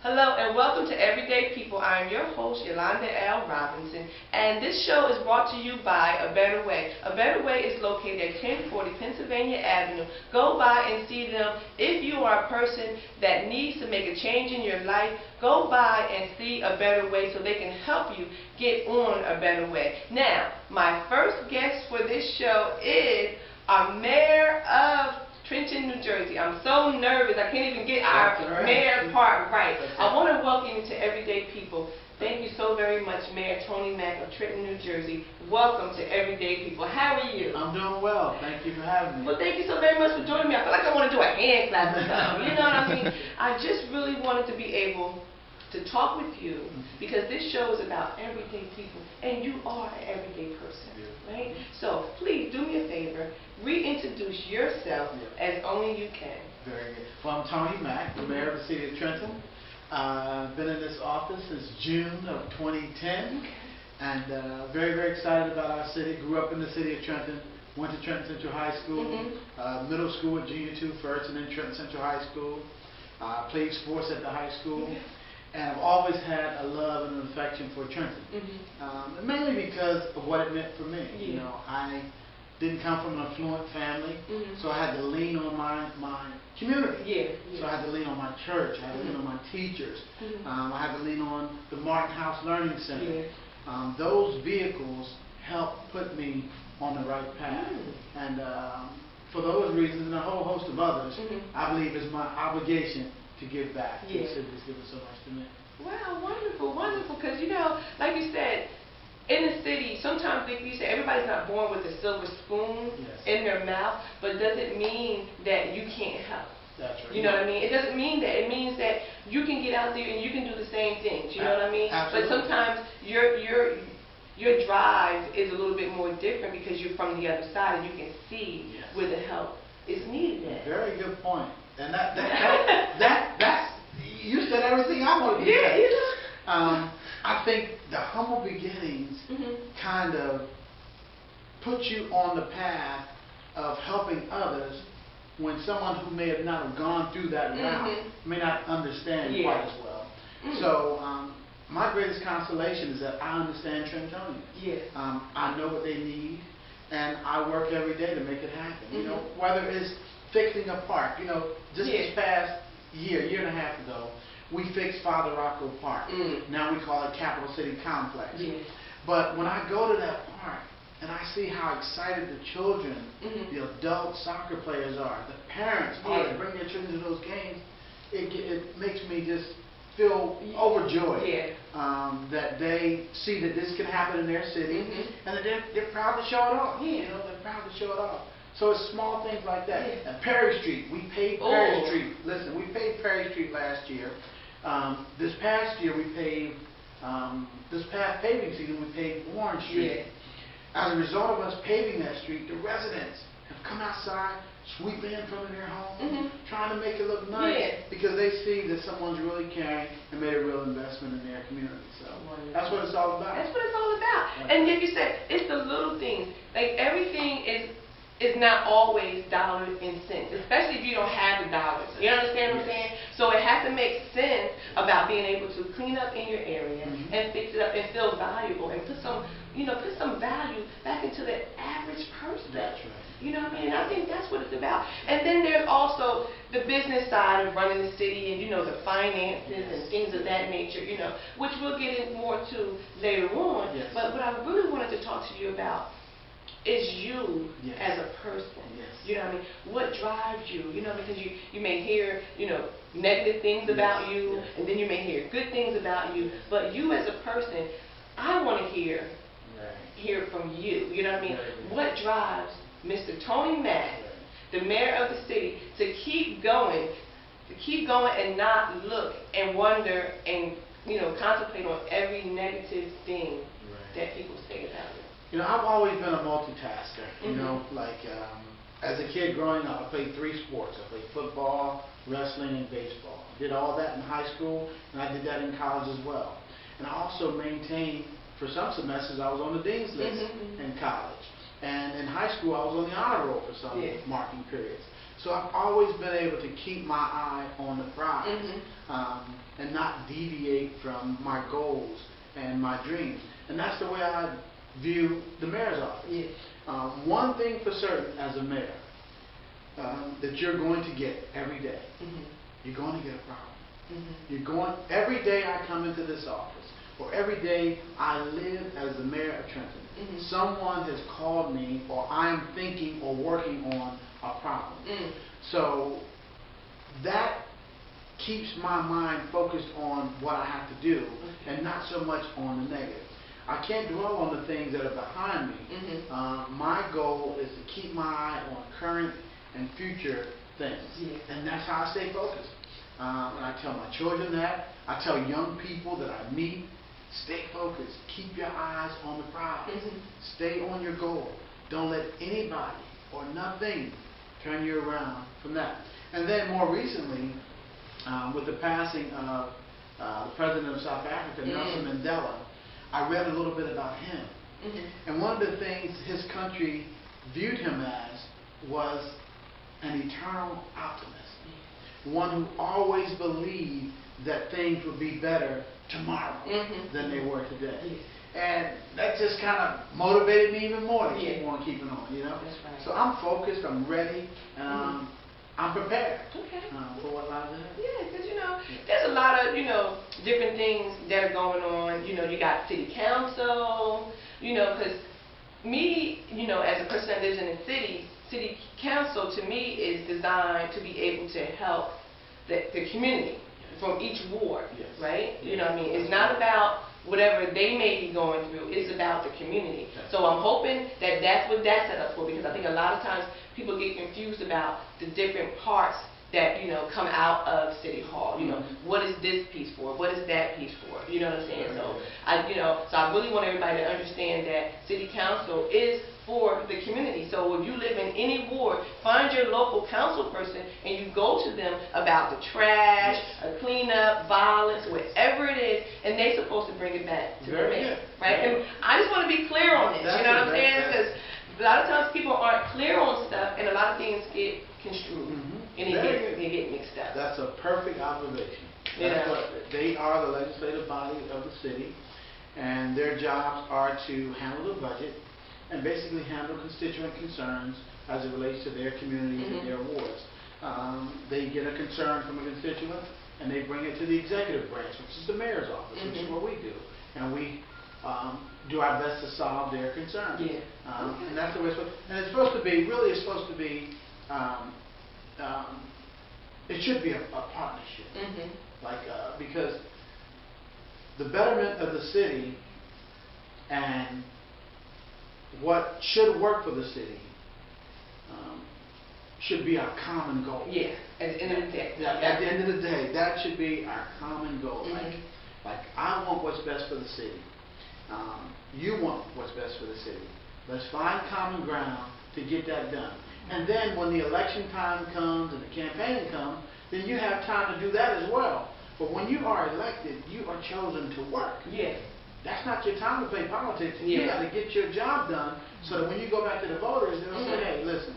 Hello and welcome to Everyday People. I am your host, Yolanda Robinson, and this show is brought to you by A Better Way. A Better Way is located at 1040 Pennsylvania Avenue. Go by and see them. If you are a person that needs to make a change in your life, go by and see A Better Way so they can help you get on a better way. Now, my first guest for this show is our Mayor of Trenton, New Jersey. I'm so nervous. I can't even get our mayor part right. I want to welcome you to Everyday People. Thank you so very much, Mayor Tony Mack of Trenton, New Jersey. Welcome to Everyday People. How are you? I'm doing well. Thank you for having me. Well, thank you so very much for joining me. I feel like I want to do a hand clap or something. You know what I mean? I just really wanted to be able to talk with you because this show is about everyday people, and you are an everyday person, right? So please do me a favor, reintroduce yourself as only you can. Very good. Well, I'm Tony Mack, the mayor of the city of Trenton. I've been in this office since June of 2010, and very, very excited about our city. Grew up in the city of Trenton, went to Trenton Central High School, middle school at Junior 2 first, and then Trenton Central High School. Played sports at the high school. And I've always had a love and an affection for Trenton, mainly because of what it meant for me. You know, I didn't come from an affluent family, so I had to lean on my community. So I had to lean on my church, I had to lean on my teachers, I had to lean on the Martin House Learning Center. Those vehicles helped put me on the right path. And for those reasons and a whole host of others, I believe it's my obligation to give back. The city has given so much to me. Wow, wonderful, wonderful. Because, you know, like you said, in the city, sometimes like you say, everybody's not born with a silver spoon in their mouth, but does it mean that you can't help? That's right. You know what I mean? It doesn't mean that. It means that you can get out there and you can do the same things. You know what I mean? Absolutely. But sometimes your drive is a little bit more different because you're from the other side and you can see where the help is needed at. Very good point. And that's you said everything I wanted to say. You know. I think the humble beginnings kind of put you on the path of helping others when someone who may have not have gone through that route may not understand quite as well. So my greatest consolation is that I understand Trentonians. I know what they need, and I work every day to make it happen. You know, whether it's fixing a park. You know, just this past year and a half ago, we fixed Father Rocco Park. Now we call it Capital City Complex. But when I go to that park and I see how excited the children, the adult soccer players are, the parents are that bring their children to those games, it makes me just feel overjoyed that they see that this can happen in their city and that they're proud to show it off. You know, they're proud to show it off. So it's small things like that. And Perry Street, we paved Perry Street. Listen, we paved Perry Street last year. This past year we paved, this past paving season we paved Warren Street. As a result of us paving that street, the residents have come outside, sweeping in front of their home, trying to make it look nice because they see that someone's really caring and made a real investment in their community. So that's what it's all about. That's what it's all about. And like you said, it's the little things. Like everything is not always dollars and cents, especially if you don't have the dollars. You understand what I'm saying? So it has to make sense about being able to clean up in your area and fix it up and feel valuable and put some, put some value back into the average person. That's right. You know what I mean? And I think that's what it's about. And then there's also the business side of running the city and, the finances and things of that nature, which we'll get in more to later on. But what I really wanted to talk to you about is you as a person. You know what I mean? What drives you? Because you may hear, negative things about you, and then you may hear good things about you, but you as a person, I want to hear from you. You know what I mean? What drives Mr. Tony Mack, the mayor of the city, to keep going and not look and wonder and, contemplate on every negative thing that people say about you? I've always been a multitasker. As a kid growing up, I played 3 sports. I played football, wrestling, and baseball. I did all that in high school, and I did that in college as well. And I also maintained, for some semesters, I was on the dean's list in college. And in high school, I was on the honor roll for some marking periods. So I've always been able to keep my eye on the prize, and not deviate from my goals and my dreams. And that's the way I view the mayor's office. Yes. One thing for certain as a mayor, that you're going to get every day, you're going to get a problem. Every day I come into this office, or every day I live as the mayor of Trenton, someone has called me, or I'm thinking or working on a problem. So that keeps my mind focused on what I have to do, and not so much on the negative. I can't dwell on the things that are behind me. My goal is to keep my eye on current and future things, and that's how I stay focused. And I tell my children that. I tell young people that I meet, stay focused. Keep your eyes on the prize. Stay on your goal. Don't let anybody or nothing turn you around from that. And then more recently, with the passing of the President of South Africa, Nelson Mandela, I read a little bit about him. And one of the things his country viewed him as was an eternal optimist. One who always believed that things would be better tomorrow than they were today. And that just kind of motivated me even more to keep on keeping on, you know? That's right. So I'm focused, I'm ready, and I'm prepared for what lies ahead. Yeah, because, there's a lot of, different things that are going on. You got city council, because me, as a person that lives in the city council to me is designed to be able to help the community from each ward, right? You know what I mean? It's not about whatever they may be going through, it's about the community. So I'm hoping that that's what that's set up for, because I think a lot of times people get confused about the different parts that, come out of City Hall. What is this piece for? What is that piece for? You know what I'm saying? So I really want everybody to understand that City Council is for the community. So if you live in any ward, find your local council person and you go to them about the trash, a cleanup, violence, whatever it is, and they're supposed to bring it back to the mayor, right? And I just want to be clear on this, you know what I'm saying? Because a lot of times people aren't clear on stuff, and a lot of things get construed, and they get mixed up. That's a perfect observation. They are the legislative body of the city, and their jobs are to handle the budget and basically handle constituent concerns as it relates to their communities and their wards. They get a concern from a constituent and they bring it to the executive branch, which is the mayor's office, which is what we do. And we do our best to solve their concerns. And that's the way it's supposed to be. And it's supposed to be, really it's supposed to be, it should be a partnership. Because the betterment of the city and what should work for the city should be our common goal. At the end of the day. At the end of the day, that should be our common goal. Like I want what's best for the city. You want what's best for the city. Let's find common ground to get that done. And then when the election time comes and the campaign comes, then you have time to do that as well. But when you are elected, you are chosen to work. That's not your time to play politics. You got to get your job done so that when you go back to the voters, they'll say, hey, listen,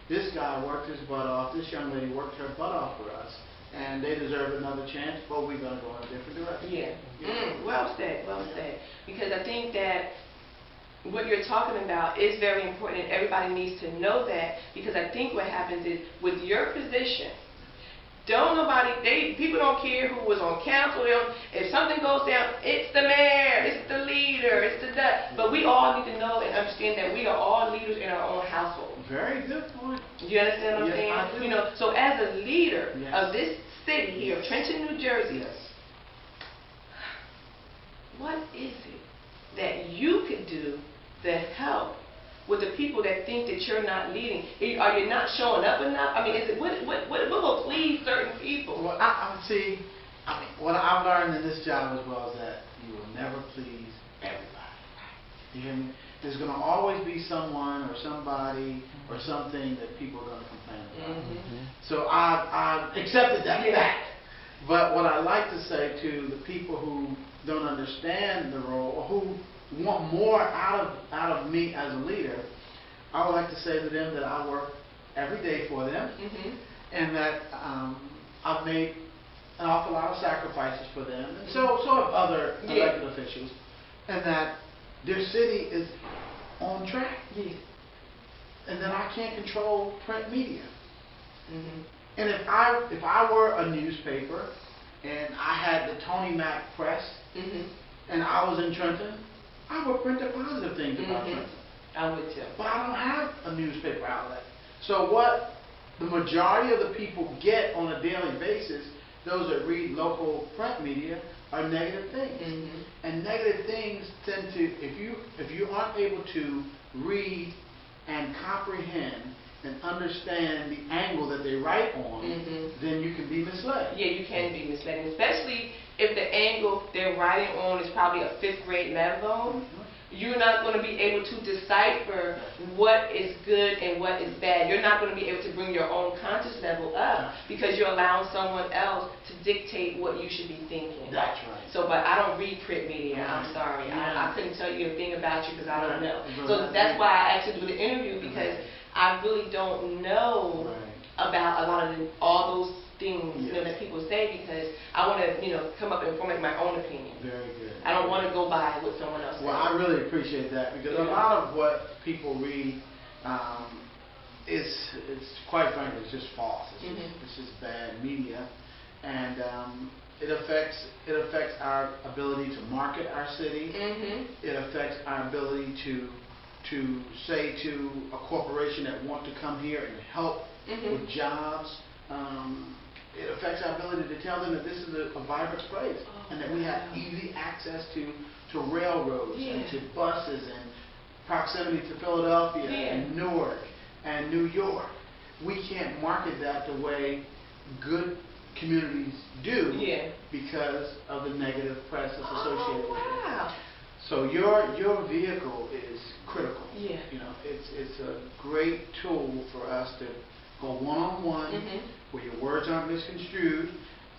this guy worked his butt off, this young lady worked her butt off for us, and they deserve another chance, but we're going to go in a different direction. Well said, well said. Because I think that what you're talking about is very important, and everybody needs to know that, because I think what happens is with your position, people don't care who was on council. If something goes down, it's the mayor, it's the leader, it's the that. But we all need to know and understand that we are all leaders in our own household. Very good point. Do you understand what I'm saying? I do. So as a leader of this city here, of Trenton, New Jersey, what is it that you could do to help with the people that think that you're not leading? Are you not showing up enough? I mean, what will please certain people? Well, what I've learned in this job as well is that you will never please everybody. You hear me? There's going to always be someone or somebody or something that people are going to complain about. So I've accepted that fact. But what I like to say to the people who don't understand the role or who want more out of me as a leader, I would like to say to them that I work every day for them, Mhm. and that I've made an awful lot of sacrifices for them, and so have other elected officials, and that their city is on track. Yeah. And that I can't control print media. Mhm. And if I were a newspaper and I had the Tony Mack press Mhm. and I was in Trenton, I would print the positive things about Mhm. Trenton. I would too. But I don't have a newspaper outlet. So what the majority of the people get on a daily basis, those that read local print media, are negative things. Mhm. And negative things tend to, if you aren't able to read and comprehend and understand the angle that they write on, then you can be misled. Yeah, you can be misled, especially if the angle they're writing on is probably a 5th grade level. You're not going to be able to decipher what is good and what is bad. You're not going to be able to bring your own conscious level up because you're allowing someone else to dictate what you should be thinking. That's right. So, but I don't read print media. I'm sorry. I couldn't tell you a thing about you because I don't know. So that's why I actually do the interview, because I really don't know about a lot of all those things that people say, because I want to come up and formulate my own opinion. Very good. I don't want to go by what someone else says. Well, I really appreciate that, because a lot of what people read is quite frankly, it's just false. It's just bad media, and it affects our ability to market our city. It affects our ability to say to a corporation that want to come here and help with jobs. It affects our ability to tell them that this is a vibrant place, and that we have easy access to railroads and to buses and proximity to Philadelphia and Newark and New York. We can't market that the way good communities do because of the negative press that's associated with it. So your vehicle is critical. It's a great tool for us to go one-on-one, where your words aren't misconstrued,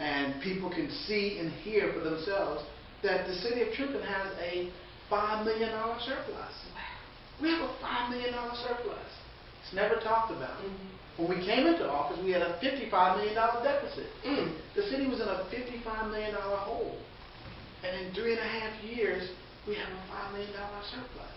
and people can see and hear for themselves that the city of Trenton has a $5 million surplus. We have a $5 million surplus. It's never talked about. When we came into office, we had a $55 million deficit. The city was in a $55 million hole. And in 3.5 years, we have a $5 million surplus.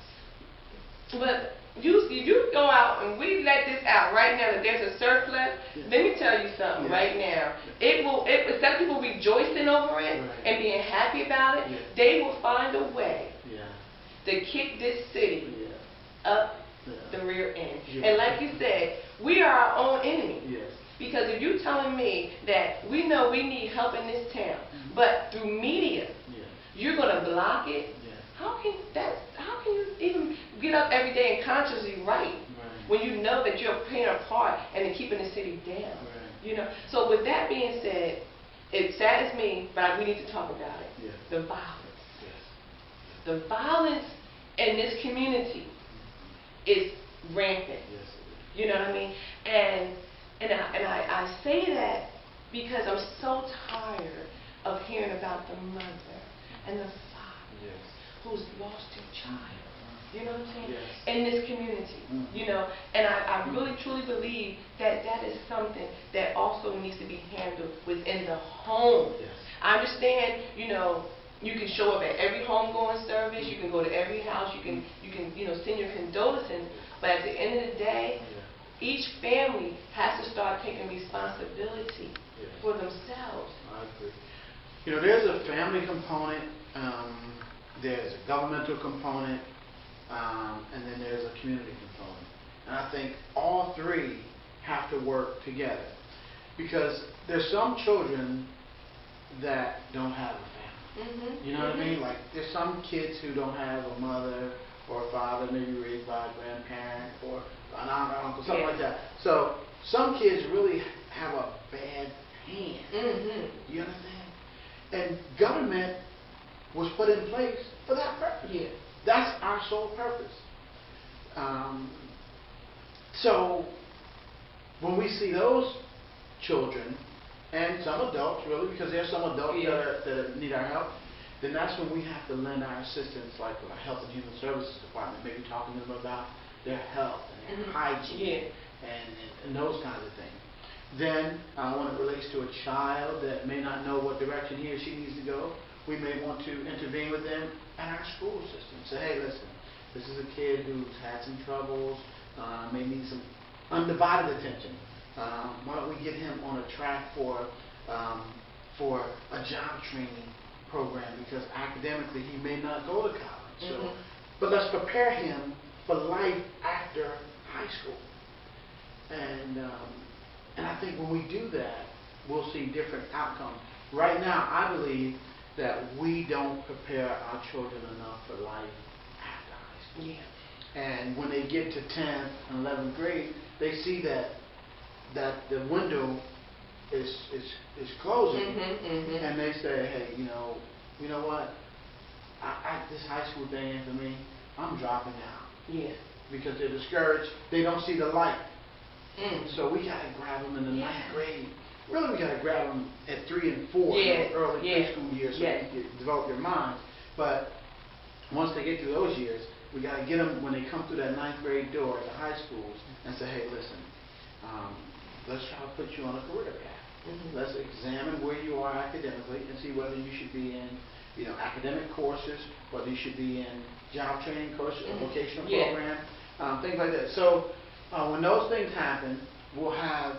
But you go out and we let this out right now that there's a surplus. Let me tell you something right now. Instead of people rejoicing over it and being happy about it, they will find a way to kick this city up the rear end. And like you said, we are our own enemy. Because if you're telling me that we know we need help in this town, but through media, you're going to block it, how can you even get up every day and consciously write when you know that you're playing a part in keeping the city down? So with that being said, it saddens me, but we need to talk about it. The violence. The violence in this community is rampant. You know what I mean? And I say that because I'm so tired of hearing about the mother and the father who's lost their child. You know what I'm saying? In this community. And I really truly believe that that is something that also needs to be handled within the home. I understand, you can show up at every homegoing service, you can go to every house, you can send your condolences, but at the end of the day, each family has to start taking responsibility for themselves. I agree. There's a family component, there's a governmental component, and then there's a community component. And I think all three have to work together, because there's some children that don't have a family. You know what I mean? Like, there's some kids who don't have a mother or a father, maybe raised by a grandparent or an aunt or uncle, something like that. So some kids really have a bad hand. You understand? And government was put in place for that purpose. That's our sole purpose. So when we see those children, and some adults, really, because there's some adults that need our help, then that's when we have to lend our assistance, like with our Health and Human Services Department, maybe talking to them about their health and their hygiene, and those kinds of things. Then, when it relates to a child that may not know what direction he or she needs to go, we may want to intervene with them at our school system. Say, hey, listen, this is a kid who's had some troubles, may need some undivided attention. Why don't we get him on a track for a job training program, because academically he may not go to college. So, but let's prepare him for life after high school. And I think when we do that, we'll see different outcomes. Right now, I believe that we don't prepare our children enough for life after high school. Yeah. And when they get to 10th and 11th grade, they see that the window is closing, and they say, hey, you know what? This high school thing ain't for me. I'm dropping out. Yeah. Because they're discouraged. They don't see the light. So we got to grab them in the 9th grade. Really, we got to grab them at 3 and 4, early preschool years, so they can develop their minds. But once they get through those years, we got to get them when they come through that 9th grade door at the high schools and say, hey, listen, let's try to put you on a career path. Let's examine where you are academically and see whether you should be in, academic courses, whether you should be in job training courses, a vocational program, things like that. So when those things happen, we'll have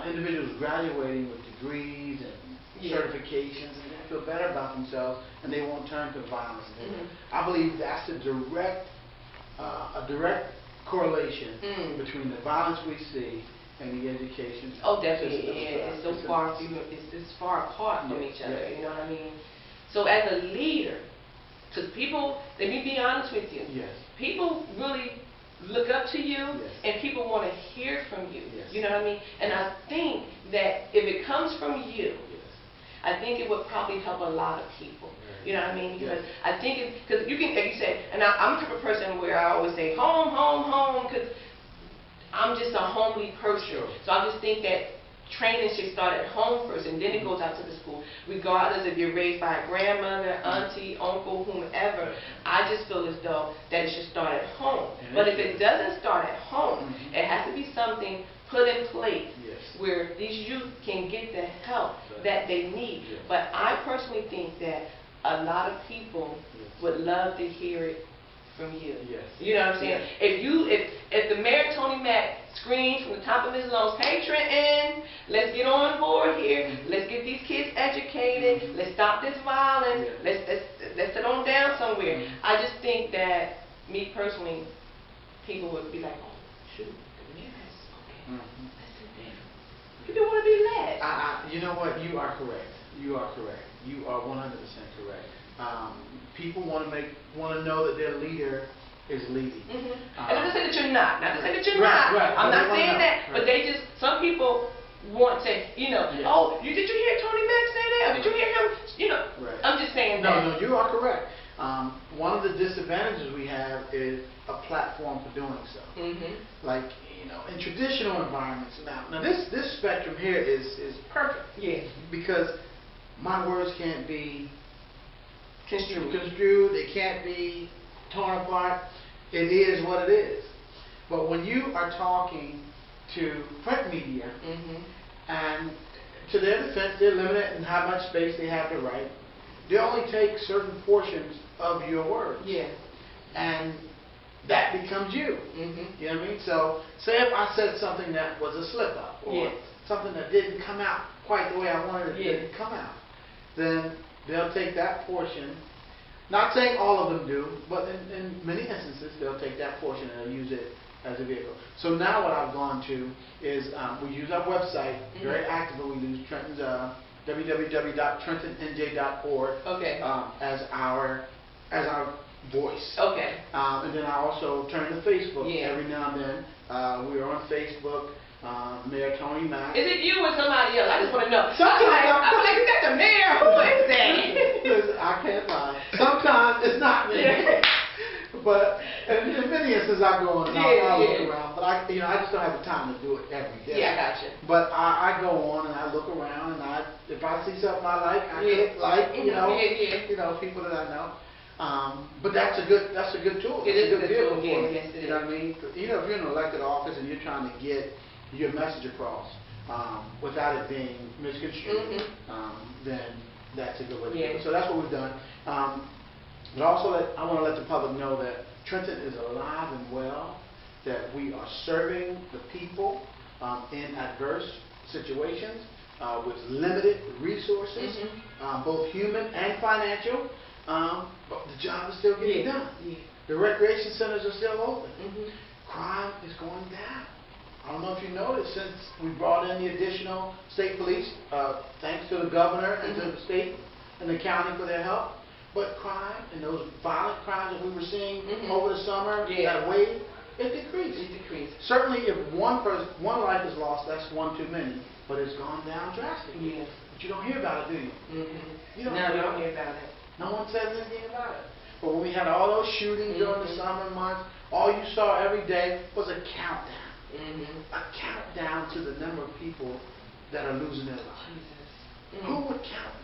individuals graduating with degrees and certifications, and they feel better about themselves, and they won't turn to violence. I believe that's a direct correlation between the violence we see and the education. Oh, definitely. It's so far, it's far apart from each other. You know what I mean? So as a leader, because people, let me be honest with you. People really look up to you, and people want to hear from you. You know what I mean? And I think that if it comes from you, I think it would probably help a lot of people. You know what I mean? Because I think because you can, like you said, and I'm the type of person where I always say home, home, home, because I'm just a homely person. So I just think that training should start at home first, and then it goes out to the school. Regardless if you're raised by a grandmother, auntie, uncle, whomever, I just feel as though that it should start at home. But if it doesn't start at home, it has to be something put in place where these youth can get the help that they need. But I personally think that a lot of people would love to hear it from you. You know what I'm saying? If the Mayor Tony Mack screams from the top of his lungs, hey Trenton, let's get on board here, let's get these kids educated, let's stop this violence, let's sit on down somewhere. I just think that, me personally, people would be like, oh shoot, the mayor has spoken. Let's sit down. People want to be led. You know what? You are correct. You are correct. You are 100% correct. People want to know that their leader is leading. And not to say that you're not. Not to say that you're not. I'm not saying that. But they just, some people want to, oh, did you hear Tony Mack say that? Or did you hear him? I'm just saying that. No, you are correct. One of the disadvantages we have is a platform for doing so. Like, in traditional environments. Now this spectrum here is perfect. Because my words can't be construed, they can't be torn apart. It is what it is. But when you are talking to print media, and to their defense, they're limited in how much space they have to write. They only take certain portions of your words. And that becomes you. You know what I mean? So, say if I said something that was a slip up, or something that didn't come out quite the way I wanted it to come out, then they'll take that portion. Not saying all of them do, but in many instances, they'll take that portion and they'll use it as a vehicle. So now what I've gone to is we use our website very actively. We use Trenton's www.trentonNJ.org as our voice. And then I also turn to Facebook every now and then. We're on Facebook. Mayor Tony Mack. Is it you or somebody else? I just want to know. Sometimes I'm like, is that the mayor? Who is that? Listen, I can't lie. Sometimes it's not me. But in many instances, I go on and I look around. But I just don't have the time to do it every day. I gotcha. But I go on and I look around, and if I see something I like, I click like, people that I know. But that's a good tool. It is a good vehicle tool, for yes, it You know what I mean? You know, if you're in an elected office and you're trying to get your message across without it being misconstrued, then that's a good way to do it. So that's what we've done. But also, I want to let the public know that Trenton is alive and well, that we are serving the people in adverse situations with limited resources, both human and financial. But the job is still getting done. The recreation centers are still open. Crime is going down. I don't know if you noticed, since we brought in the additional state police, thanks to the governor and to the state and the county for their help, but crime and those violent crimes that we were seeing over the summer, that wave, it decreased. Certainly if one life is lost, that's one too many, but it's gone down drastically. But you don't hear about it, do you? You don't hear about it. No one says anything about it. But when we had all those shootings during the summer months, all you saw every day was a countdown. A countdown to the number of people that are losing their lives. Who would count